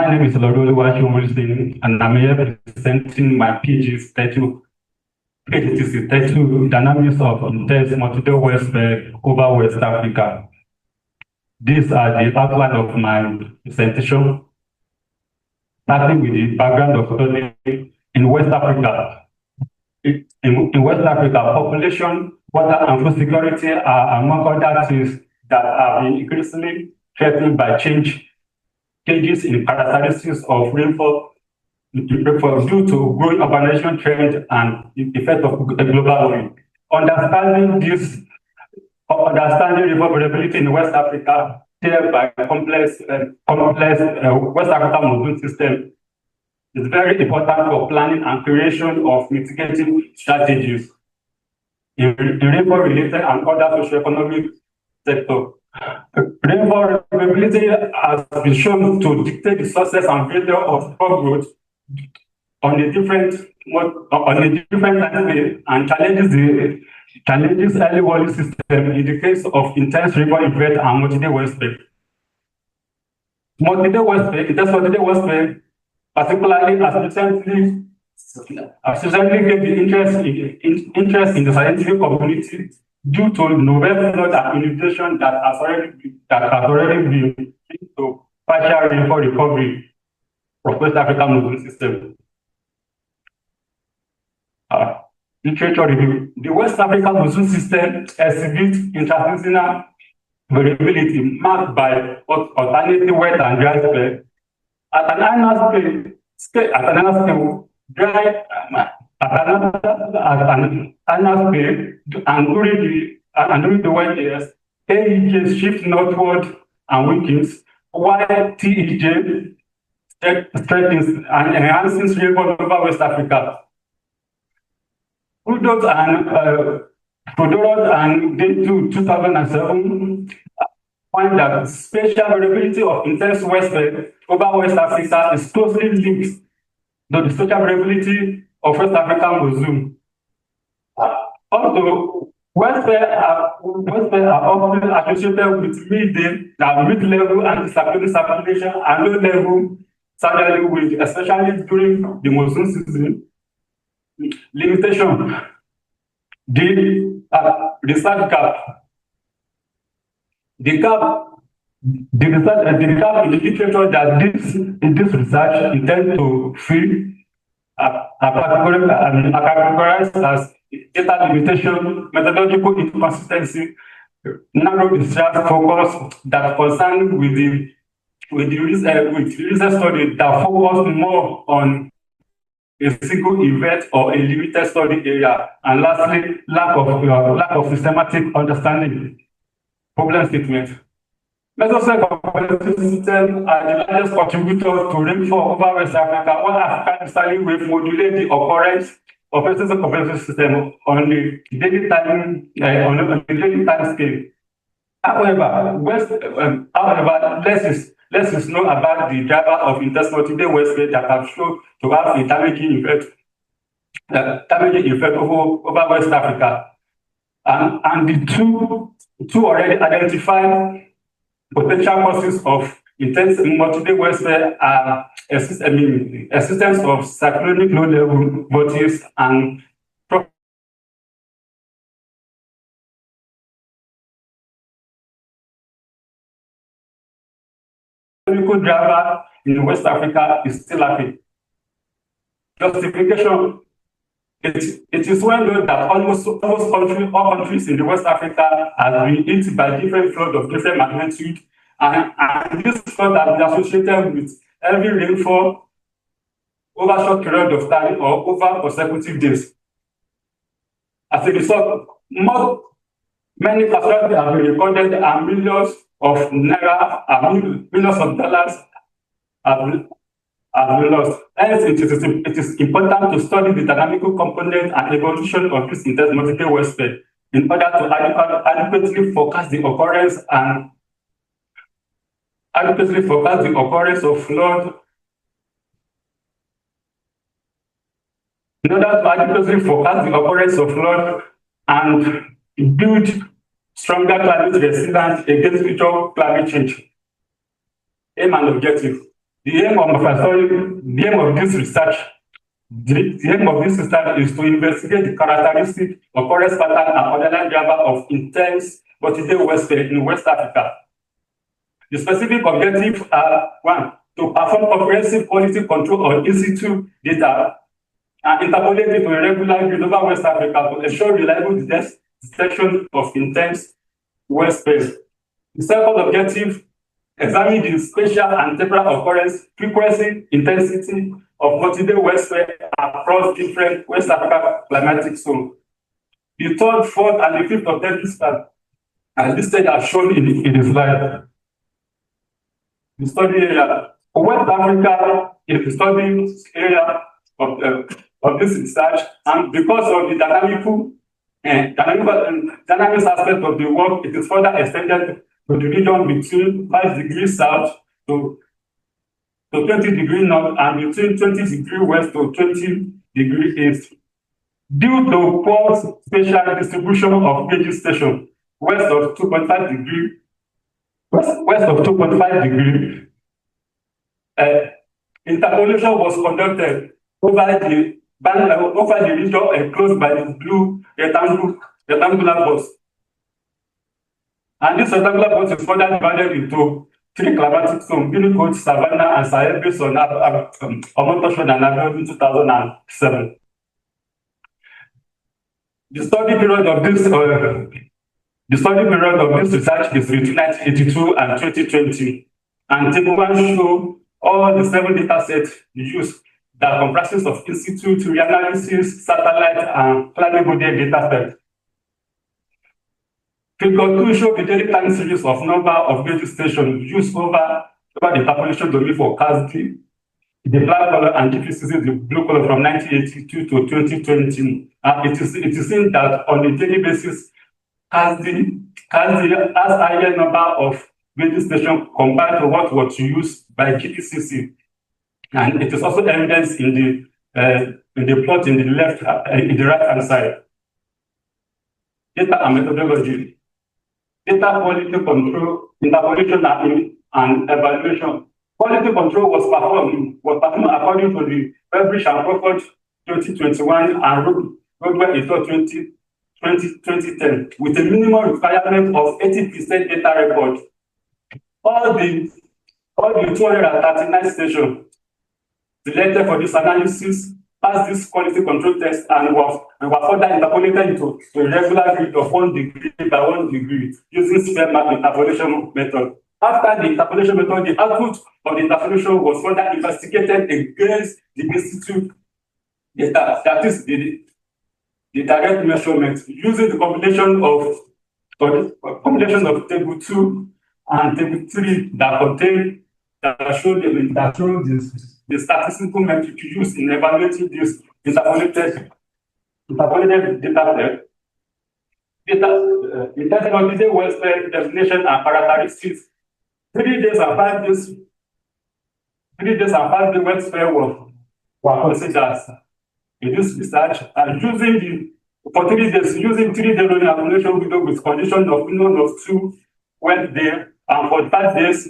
My name is Oluwaseun, and I'm here presenting my Ph.D. title, Dynamics of Intense Multidale Welfare over West Africa. These are the outline of my presentation, starting with the background of study in West Africa. In West Africa, population, water, and food security are among other things that have been increasingly threatened by changes in characteristics of rainfall due to growing urbanization trend and the effect of global warming. Understanding river variability in West Africa, here by complex West African monsoon system, is very important for planning and creation of mitigating strategies in rainfall-related and other socio-economic sectors. Rainfall variability has been shown to dictate the success and failure of crop growth on a different time and challenges early warning system in the case of intense river event and multidale welfare. Multidale welfare, particularly as recently gained the interest in the scientific community due to novel flood and inundation that has already been linked to partial rainfall recovery of West African monsoon system. Literature review. The West African monsoon system exhibits interseasonal variability marked by alternating wet and dry spell. At an annual scale, dry and during the wet years, AEJs shift northward and weakens, while TEJ strengthens and enhances rainfall over West Africa. Prudhoe and Day 2007 find that spatial variability of intense welfare over West Africa is closely linked to the spatial variability of West African monsoon. Also, welfare are often associated with mid-level anti-cyclonic circulation and low-level southerly wind, especially during the monsoon season. Limitation. The research gap. The gap in the literature that this research intends to fill are categorized as data limitation, methodological inconsistency, narrow research focus that concern with the research study that focus more on a single event or a limited study area, and lastly, lack of systematic understanding. Problem statement. Mesoscale systems are the largest contributor to rainfall over West Africa, while African styling wave modulate the occurrence of mesoscale system on the daily time scale. However, less is known about the driver of intense multidale welfare that have shown to have a damaging effect over West Africa. And the two already identified potential causes of intense multidale welfare are existence of cyclonic low-level vortices and tropical driver in West Africa is still lacking. Justification. It is well known that almost all countries in the West Africa have been hit by different floods of different magnitude, and this flood has been associated with heavy rainfall over short period of time or over consecutive days. As a result, many casualties have been recorded and millions of naira and millions of dollars have been lost. Hence, it is important to study the dynamical component and evolution of this intense multidale welfare in order to adequately forecast the occurrence of flood. In order to adequately forecast the occurrence of flood and build stronger climate resilience against future climate change. Aim and objective. The aim of this research is to investigate the characteristic, occurrence pattern, and underlying driver of intense multi-day welfare in West Africa. The specific objectives are: one, to perform comprehensive quality control on in-situ data and interpolate it to a regular grid over West Africa to ensure reliable detection of intense welfare. The second objective: examine the spatial and temporal occurrence, frequency, intensity of multi-day welfare across different West Africa climatic zones. The third, fourth, and the fifth objectives are listed as shown in the slide. The study area. West Africa is the study area of this research, and because of the dynamic aspect of the work, it is further extended to the region between 5 degrees south to 20 degrees north and between 20 degrees west to 20 degrees east. Due to poor spatial distribution of gauge station west of 2.5 degrees, interpolation was conducted over the region enclosed by the blue rectangular box. And this rectangular box is further divided into 3 climatic zones: Guinea, Savannah, and Sahel, based on Omotoshon and Abiodun in 2007. The study period of this research is between 1982 and 2020, and table 1 show all the 7 datasets used that comprises of in-situ, reanalysis, satellite, and climate model datasets. Figure 2 shows the daily time series of number of gauge stations used over the interpolation domain for CASD, the black color, and DPCC, the blue color, from 1982 to 2020. It is seen that on a daily basis, CASD has higher number of gauge stations compared to what was used by GPCC, and it is also evidenced in the plot in the right hand side. Data and methodology. Data quality control, interpolation, and evaluation. Quality control was performed according to the February and Crawford 2021 and Roadway Editor 2010, with a minimum requirement of 80% data record. All the 239 stations selected for this analysis passed this quality control test and were further interpolated into a regular grid of 1 degree by 1 degree using sphere map interpolation method. After the interpolation method, the output of the interpolation was further investigated against the institute data, that is the direct measurement, using the combination of table 2 and table 3 that showed the statistical metric used in evaluating this interpolated data set. In terms of the welfare definition and characteristics, 3 days and 5 days welfare were considered in this research, and using 3 day rolling accumulation window with condition of minimum of 2 wet days, and for 5 days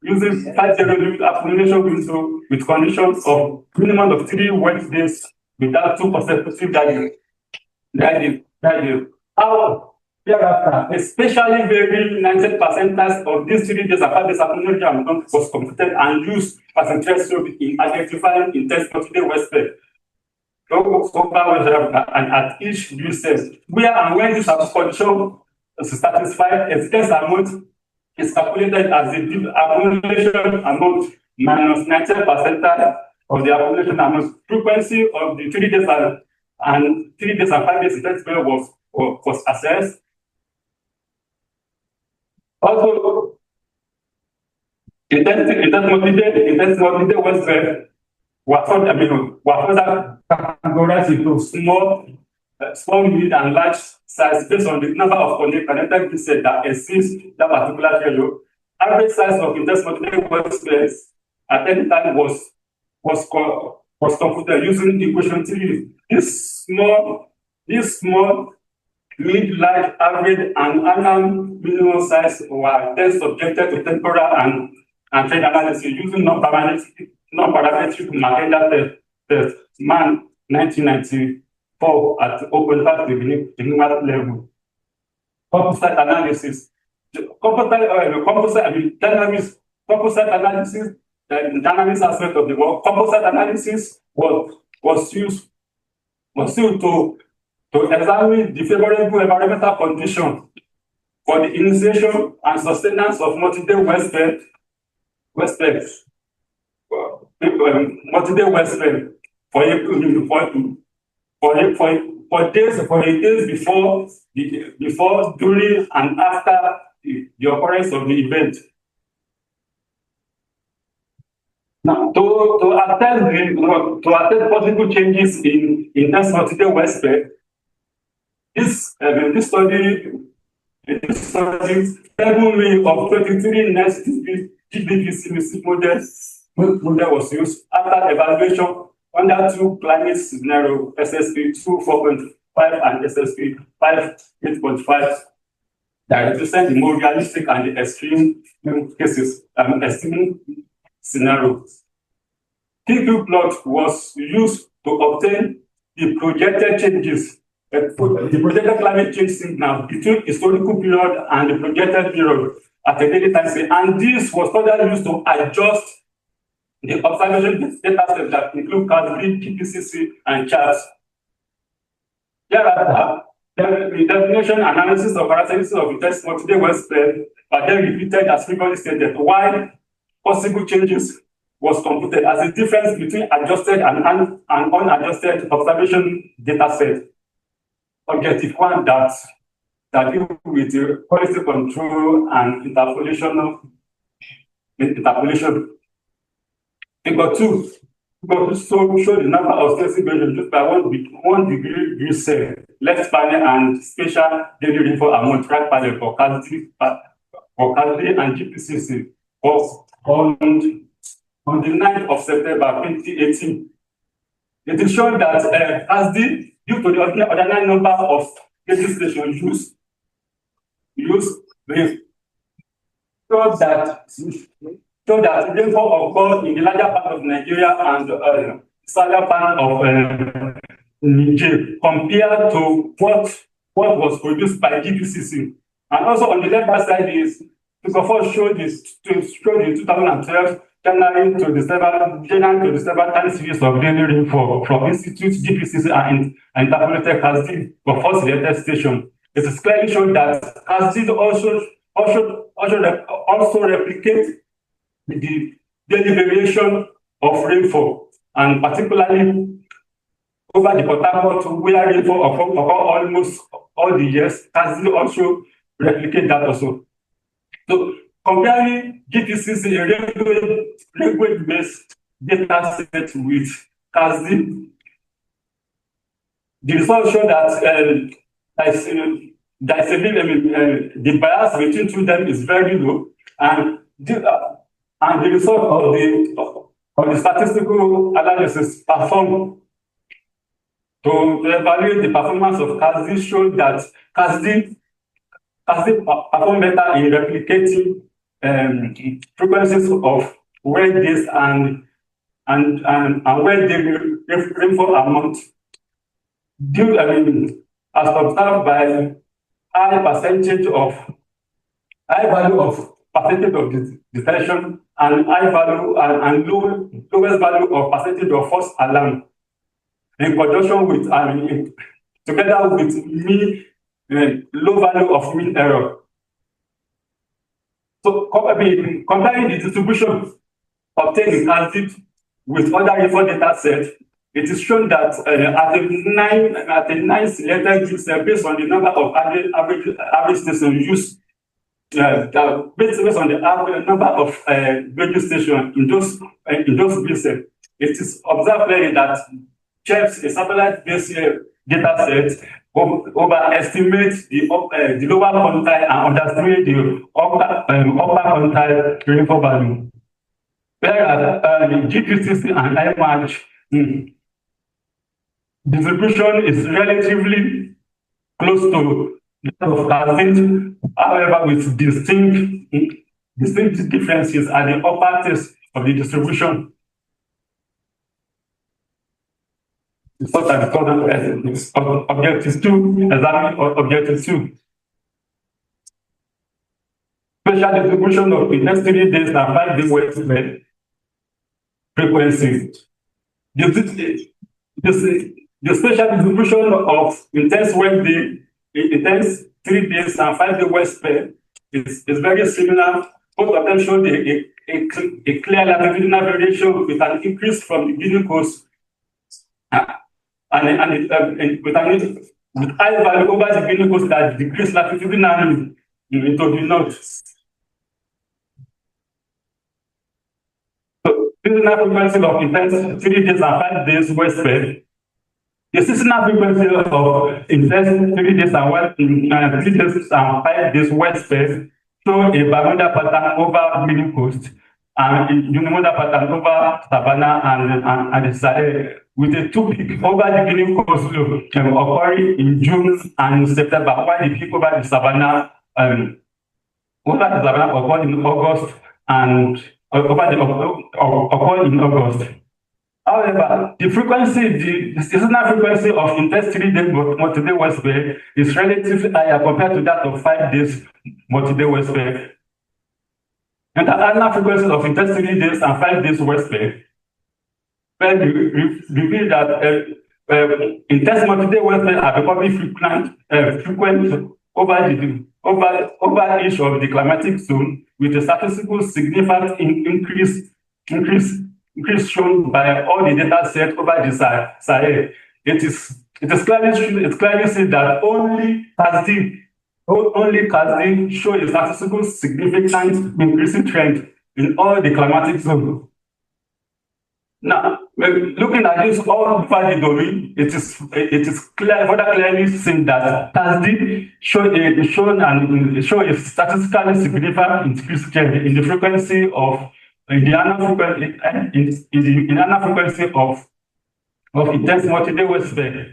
using 5 day rolling accumulation window with conditions of minimum of 3 wet days without 2 consecutive value. Thereafter, especially very 90% of these 3 days and 5 days accumulation was computed and used as a threshold in identifying intense multi-day welfare. And at each usage, where and when this condition is satisfied, expense amount is calculated as the accumulation amount minus 90% of the accumulation amount. Frequency of the 3 days and 3 days and 5 days interval was assessed. Also, intense multi-day welfare were further categorized into small, mid, and large size based on the number of connected pieces that exceeds that particular threshold. Average size of intense multi-day welfare at any time was computed using equation 3. This small, mid, large, average, and annual minimum size were then subjected to temporal and and trend analysis using non-parametric market test, man 1994 at 0.5 minimal level. Composite analysis. Composite analysis, the dynamics aspect of the work. Composite analysis was used to examine the favorable environmental conditions for the initiation and sustenance of multi-day westbed for days before, during, and after the occurrence of the event. Now, to attest possible changes in this multi-day westbed, this study 7 of 23 next GDP model was used after evaluation under 2 climate scenario, SSP 2.4.5 and SSP 5.8.5, that represent the more realistic and the extreme cases, extreme scenarios. TQ plot was used to obtain the projected changes, the projected climate change signal between historical period and the projected period at a daily time scale, and this was further used to adjust the observation data sets that include CASB, GPCC, and charts. Thereafter, the definition analysis of characteristics of the test multi-day westbed are then repeated as previously stated, while possible changes was computed as the difference between adjusted and unadjusted observation data set. Objective 1 that deal with the policy control and interpolation. Figure 2 show the number of stressing variables just by 1 degree Celsius, left panel and spatial daily rainfall amount right panel for CASD and GPCC on the 9th of September 2018. It is shown that CASD, due to the ordinary number of gauge stations used, show that rainfall occurred in the larger part of Nigeria and southern part of Niger compared to what was produced by GPCC. And also on the left-hand side is figure 4 show the 2012 January to December time series of daily rainfall from Institute, GPCC, and interpolated CASD for first selected station. It is clearly shown that CASD also replicate the daily variation of rainfall, and particularly over the Port Harcourt, where rainfall occur almost all the years. CASD also replicate that also. So comparing GPCC language-based data set with CASD, the results show that the bias between two of them is very low, and the result of the statistical analysis performed to evaluate the performance of CASD showed that CASD performed better in replicating frequencies of wet days and wet day rainfall amount as observed by high value of percentage of detection and high value and lowest value of percentage of false alarm in conjunction with together with mean low value of mean error. So comparing the distribution obtained in CASD with other rainfall data sets, it is shown that at a 9 selected groups based on the number of average stations used, based on the average number of radio stations in those groups, it is observed clearly that CHEPS, a satellite-based data set, overestimates the lower quantile and underestimate the upper quantile rainfall value. Whereas the GPCC and IMAG distribution is relatively close to that of CASD, however, with distinct distinct differences at the upper tiers of the distribution. Such as objective 2, examine objective 2. Special distribution of intensity days and 5 day wet spell frequency. The special distribution of intense wet day, intense 3 days and 5 day wet spell is very similar. Both of them show a clear latitudinal variation with an increase from the Guinea coast with high value over the Guinea coast that decrease latitudinally into the north. So, seasonal frequency of intense 3 days and 5 days west spell. The seasonal frequency of intense 3 days and 3 days and 5 days west spell show a bimodal pattern over Guinea coast and a unimodal pattern over Savannah and the Sahel, with a two peak over the Guinea coast occurring in June and September, while the peak over the Savannah occurred in August and occurred in August. However, the seasonal frequency of intense 3 days multi-day west spell is relatively higher compared to that of 5 days multi-day west spell. And the annual frequency of intense 3 days and 5 days west spell reveal that intense multi-day west spell are becoming frequent over each of the climatic zone, with a statistical significant increase shown by all the data set over the Sahel. It is clearly seen that only CASD show a statistical significant increasing trend in all the climatic zones. Now, looking at this all over the domain, it is further clearly seen that CASD show a statistically significant increased trend in the frequency of the annual frequency of intense multi-day west spell.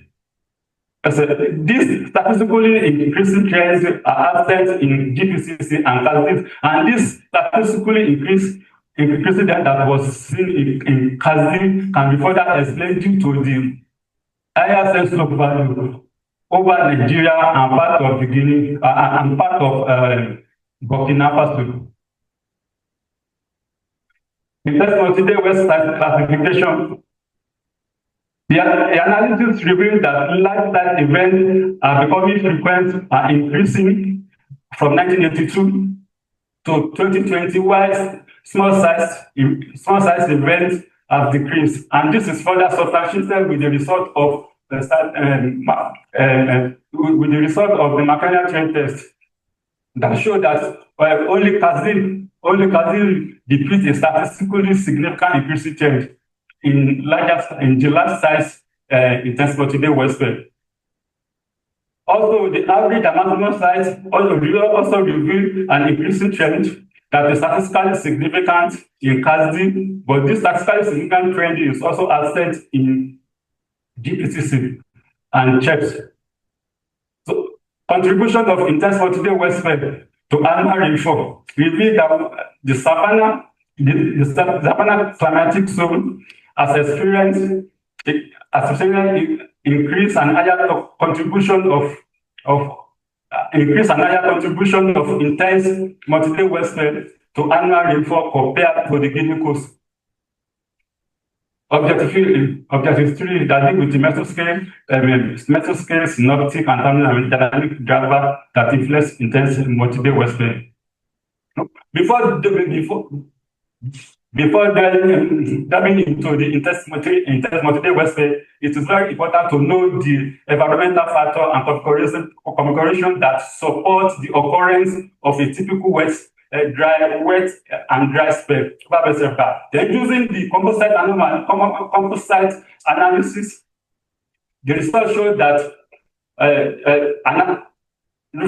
These statistically increasing trends are absent in GPCC and CASD, and this statistically increasing trend that was seen in CASD can be further explained due to the higher sense slope value over Nigeria and part of the Guinea and part of Burkina Faso. Intense multi-day west classification. The analysis revealed that large-size events are becoming frequent and increasing from 1982 to 2020, while small-size events have decreased, and this is further substantiated with the result of the Macanian trend test that show that only CASD depicts a statistically significant increasing trend in the large size intense multi-day west spell. Also, the average and maximum size also reveal an increasing trend that is statistically significant in CASD, but this statistically significant trend is also absent in GPCC and checks. So, contribution of intense multi-day west spell to annual rainfall reveal that the Savannah climatic zone has experienced increase and higher contribution of intense multi-day west spell to annual rainfall compared to the Guinea coast. Objective 3 that deal with the mesoscale, synoptic, and thermodynamic driver that influence intense multi-day west spell. Before diving into the intense multi-day west spell, it is very important to know the environmental factor and configuration that support the occurrence of a typical wet and dry spell. Then, using the composite analysis, the results show that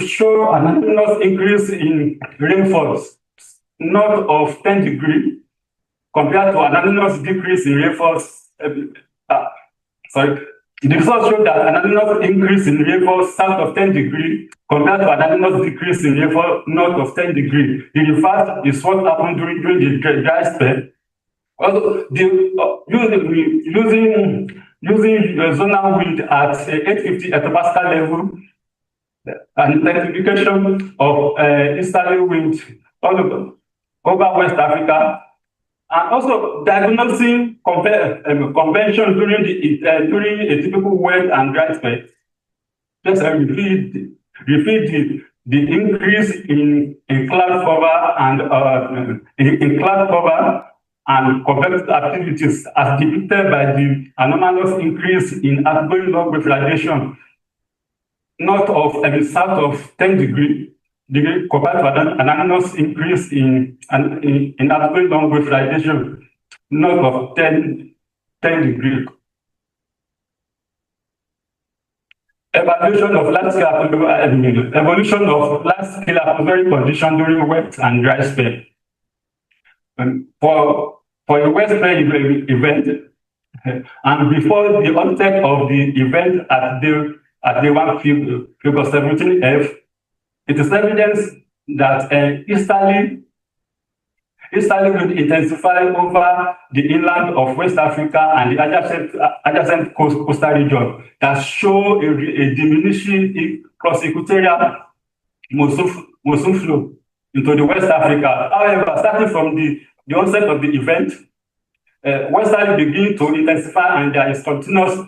show an anomalous increase in rainfalls north of 10 degrees compared to an anomalous decrease in rainfalls The results show that an anomalous increase in rainfall south of 10 degrees compared to an anomalous decrease in rainfall north of 10 degrees. In fact, is what happened during the dry spell. Also, using zonal wind at 850 hectopascal level and intensification of easterly wind all over West Africa, and also diagnosing convention during a typical wet and dry spell. Just repeat the increase in cloud cover and in cloud cover and convective activities as depicted by the anomalous increase in outgoing long-wave radiation north of south of 10 degrees compared to an anomalous increase in outgoing long-wave radiation north of 10 degrees. Evolution of large-scale atmospheric condition during wet and dry spell. For a wet spell event, and before the onset of the event at day 1 figure 17F, it is evidence that easterly will intensify over the inland of West Africa and the adjacent coastal region that show a diminishing cross-equatorial monsoon flow into the West Africa. However, starting from the onset of the event, westerly begin to intensify and there is continuous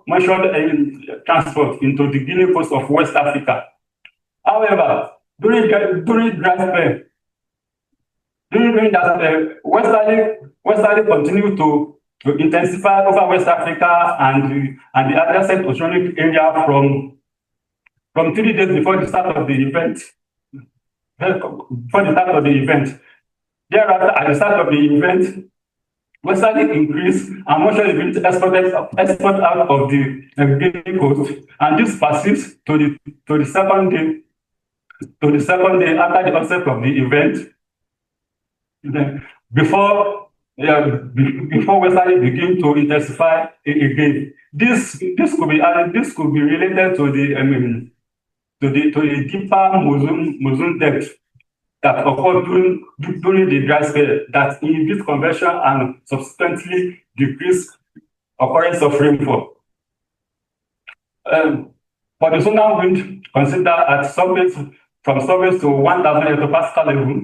motion transport into the Guinea coast of West Africa. However, during dry spell, during that westerly continue to intensify over West Africa and the adjacent oceanic area from 3 days before the start of the event. Thereafter, at the start of the event, westerly increase and motion is export out of the Guinea coast, and this persists to the second day after the onset of the event. Before westerly begin to intensify again. This could be related to the deeper monsoon depth that occurred during the dry spell that inhibit convection and subsequently decrease occurrence of rainfall. For the zonal wind, consider at from surface to 1,000 hectopascal level.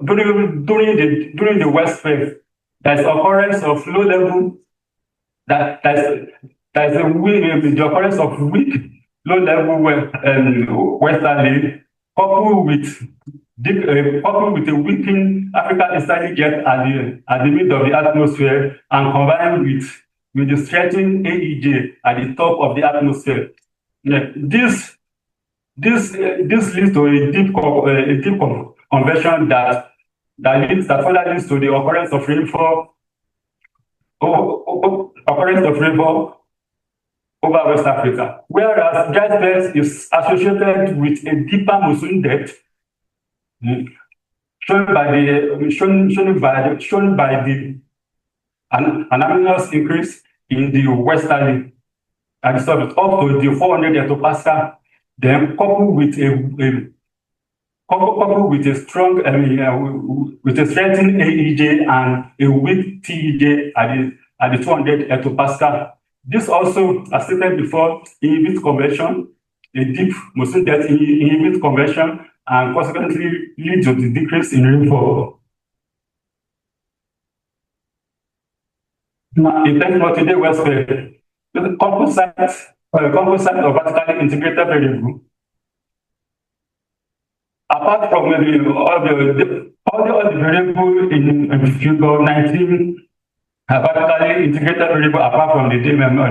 During the west spell, there is occurrence of low level. There is the occurrence of weak low level westerly coupled with a weakened African easterly jet at the mid of the atmosphere and combined with the stretching AEJ at the top of the atmosphere. This leads to a deep convection that further leads to the occurrence of rainfall over West Africa, whereas dry spells is associated with a deeper monsoon depth, shown by the anomalous increase in the westerly and the surface up to the 400 hectopascal, then coupled with a strong with a strengthened AEJ and a weak TEJ at the 200 hectopascal. This also, as stated before, inhibits convection, a deep monsoon depth inhibits convection, and consequently leads to the decrease in rainfall. Now, in terms of today's west spell, the composite of vertically integrated variable. Apart from all the variable in figure 19, vertically integrated variable apart from the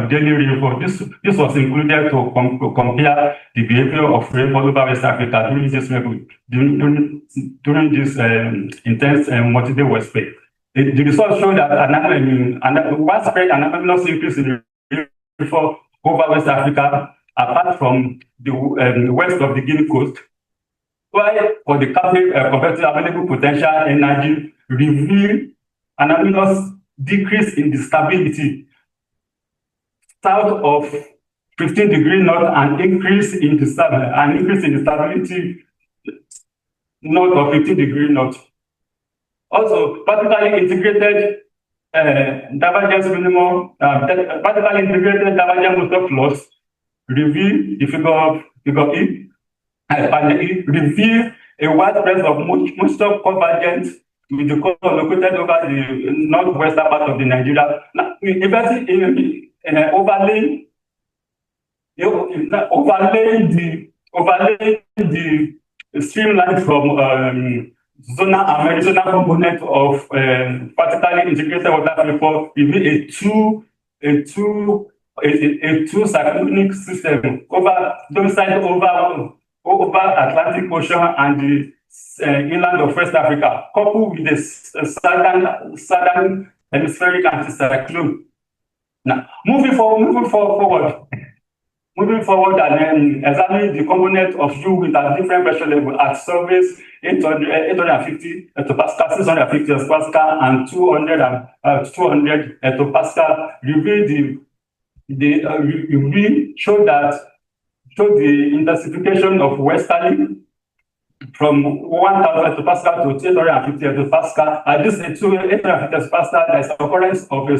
daily rainfall. This was included to compare the behavior of rainfall over West Africa during this intense multi-day west spell. The results show that widespread anomalous increase in rainfall over West Africa, apart from the west of the Guinea coast, while for the convective available potential energy reveal anomalous decrease in the stability south of 15° north, an increase in the stability north of 15° north. Also, particularly integrated divergence minimum, particularly integrated divergence motor loss reveal the figure E, reveal a wide breadth of moisture convergence with the core located over the northwestern part of the Nigeria. Now, overlaying the streamline from zonal and meridional component of particularly integrated water vapor reveal a two cyclonic system domiciled over Atlantic Ocean and the inland of West Africa, coupled with the southern hemispheric anticyclone. Now, moving forward and then examining the component of U with a different pressure level at surface 850 hectopascal, 650 hectopascal, and 200 hectopascal, reveal show the intensification of westerly from 1000 hectopascal to 850 hectopascal. At this 850 hectopascal, there is occurrence of a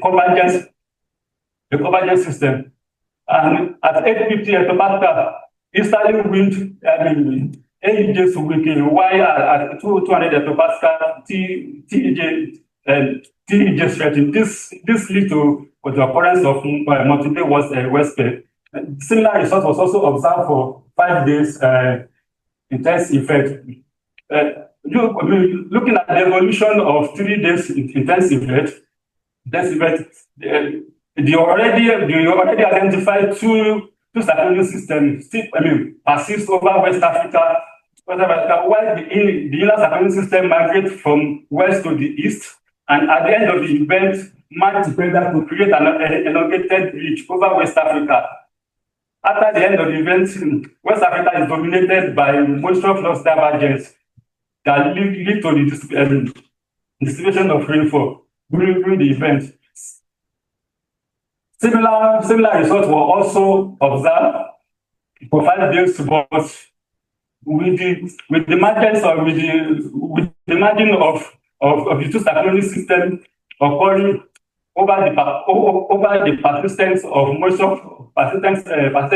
convergence system. And at 850 hectopascal, easterly wind, AEWs weakening, while at 200 hectopascal, TEJ stretching. This leads to the occurrence of multi-day west spell. Similar result was also observed for 5 days intense effect. Looking at the evolution of 3 days intense effect, they already identified two cyclonic systems. Persist over West Africa, while the inner cyclonic system migrates from west to the east, and at the end of the event, march together to create an elongated ridge over West Africa. After the end of the event, West Africa is dominated by moisture flux divergence that lead to the distribution of rainfall during the event. Similar results were also observed for 5 days, but with the margin of the two cyclonic systems occurring over the persistence of moisture, persistent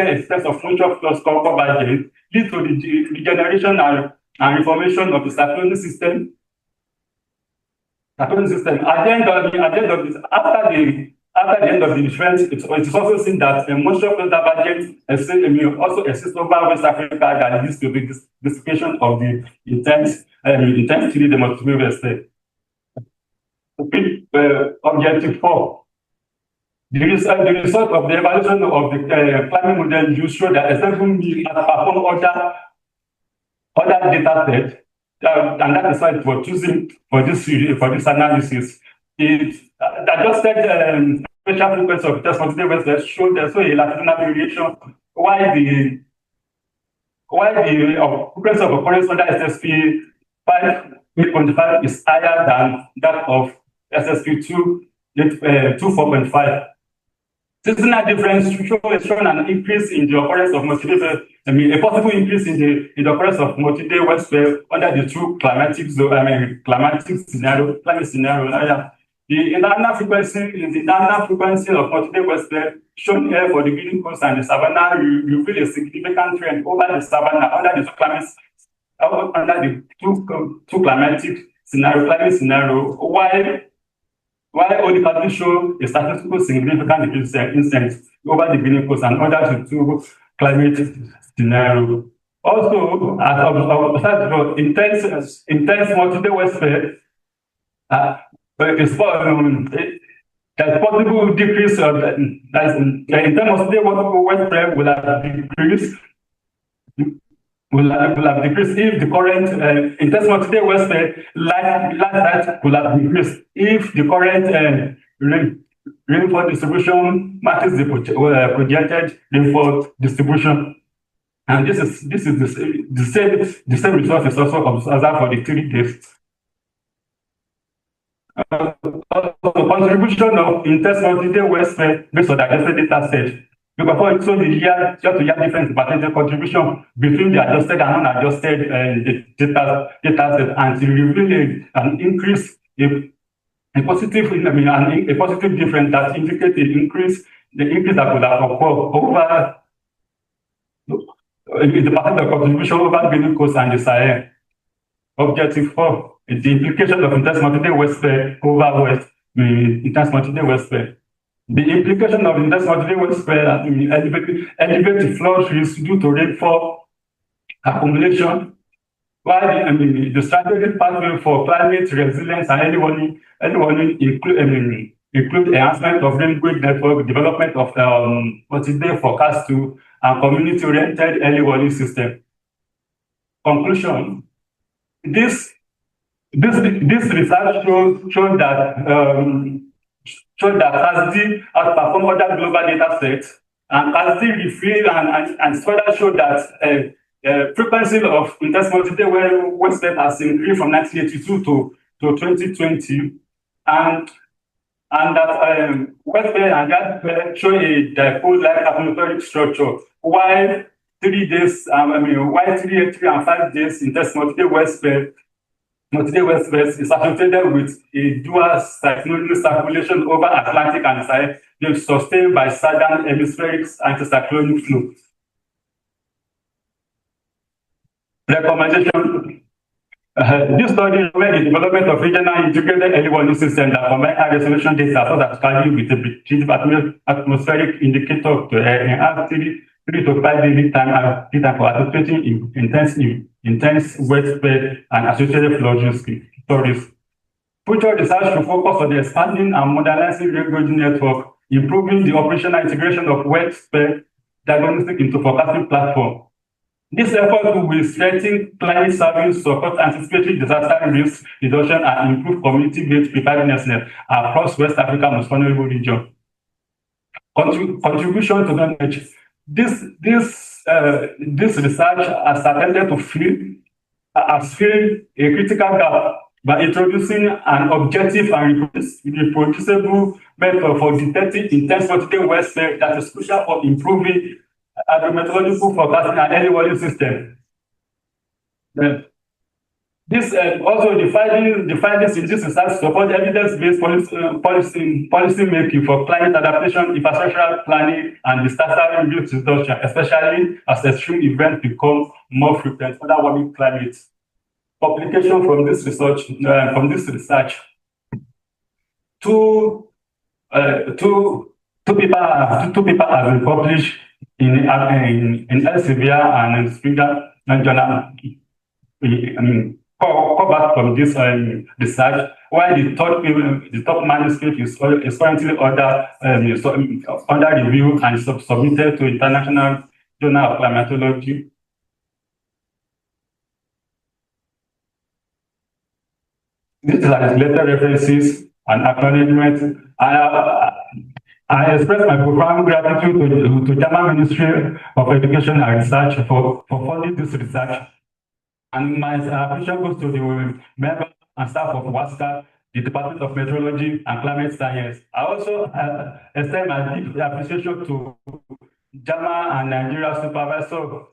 extent of moisture flux convergence, lead to the generation and reformation of the cyclonic system. At the end of this, after the end of the event, it is also seen that moisture flux divergence also exists over West Africa that leads to the dissipation of the intense 3D demonstrative. Objective 4. The result of the evaluation of the climate model used show that exception mean upon other data sets, and that is why it was choosing for this analysis. It adjusted spatial frequency of test quantitative west showed a latitudinal variation, while the frequency of occurrence under SSP 5.5 is higher than that of SSP 4.5. Seasonal difference shown an increase in the occurrence of multi-day, a possible increase in the occurrence of multi-day west spell under the true climatic scenario. The internal frequency of multi-day west spell shown here for the Guinea coast and the savannah reveal a significant trend over the savannah under the two climatic scenario, while only partly show a statistical significant instance over the Guinea coast and under the two climate scenario. Also, as intense multi-day west spell, there's possible decrease of in terms of day west spell will have decreased. Will have decreased if the current intense multi-day west spell light will have decreased if the current rainfall distribution matches the projected rainfall distribution. And this is the same result is also observed for the 3 days. also the contribution of intense multi-day welfare based on the adjusted data set. Because for it, so the year to year difference percentage contribution between the adjusted and unadjusted data set, and to reveal an increase, a positive, a positive difference that indicates the increase that would have occurred over the percent of contribution over Benin Coast and the Sahel. Objective 4 is the implication of intense multi-day welfare over intense multi-day welfare. The implication of intense multi-day welfare elevated flood risk due to rainfall accumulation, while the strategic pathway for climate resilience and early warning include enhancement of rain gauge network, development of multi-day forecast tool, and community-oriented early warning system. Conclusion: This research showed that CASD outperformed other global data sets, and CASD revealed and further showed that frequency of intense multi-day welfare has increased from 1982 to 2020, and that welfare and that show a dipole-like atmospheric structure, while 3 days, while 3 and 5 days intense multi-day welfare is associated with a dual cyclonic circulation over Atlantic and Sahel, being sustained by southern hemispheric anticyclonic flow. Recommendation: this study recommends the development of regional integrated early warning systems that combine high resolution data such as CASD with a predictive atmospheric indicator to enhance 3 to 5 daily time for associating intense welfare and associated flood risk. Future research should focus on the expanding and modernizing rain gauge network, improving the operational integration of welfare diagnostic into forecasting platform. This effort will strengthen climate service, support anticipatory disaster risk reduction, and improve community-based preparedness across West Africa most vulnerable region. Contribution to knowledge. This research has attempted to fill a critical gap by introducing an objective and reproducible method for detecting intense multi-day welfare that is crucial for improving hydrometeorological forecasting and early warning system. This also the findings in this research support evidence-based policy making for climate adaptation, infrastructural planning, and disaster risk reduction, especially as extreme events become more frequent under warming climate. Publication from this research. Two papers have been published in Elsevier and in Springer journal. Covered from this research, while the top manuscript is currently under review and submitted to International Journal of Climatology. These are the later references and acknowledgement. I express my profound gratitude to German Ministry of Education and Research for funding this research. And my appreciation goes to the members and staff of WASCA, the Department of Meteorology and Climate Science. I also extend my deep appreciation to German and Nigeria supervisor.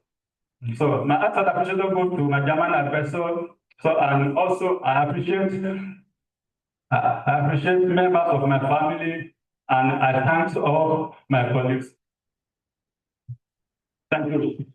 So my heartfelt appreciation goes to my German advisor. And also I appreciate members of my family, and I thank all my colleagues. Thank you.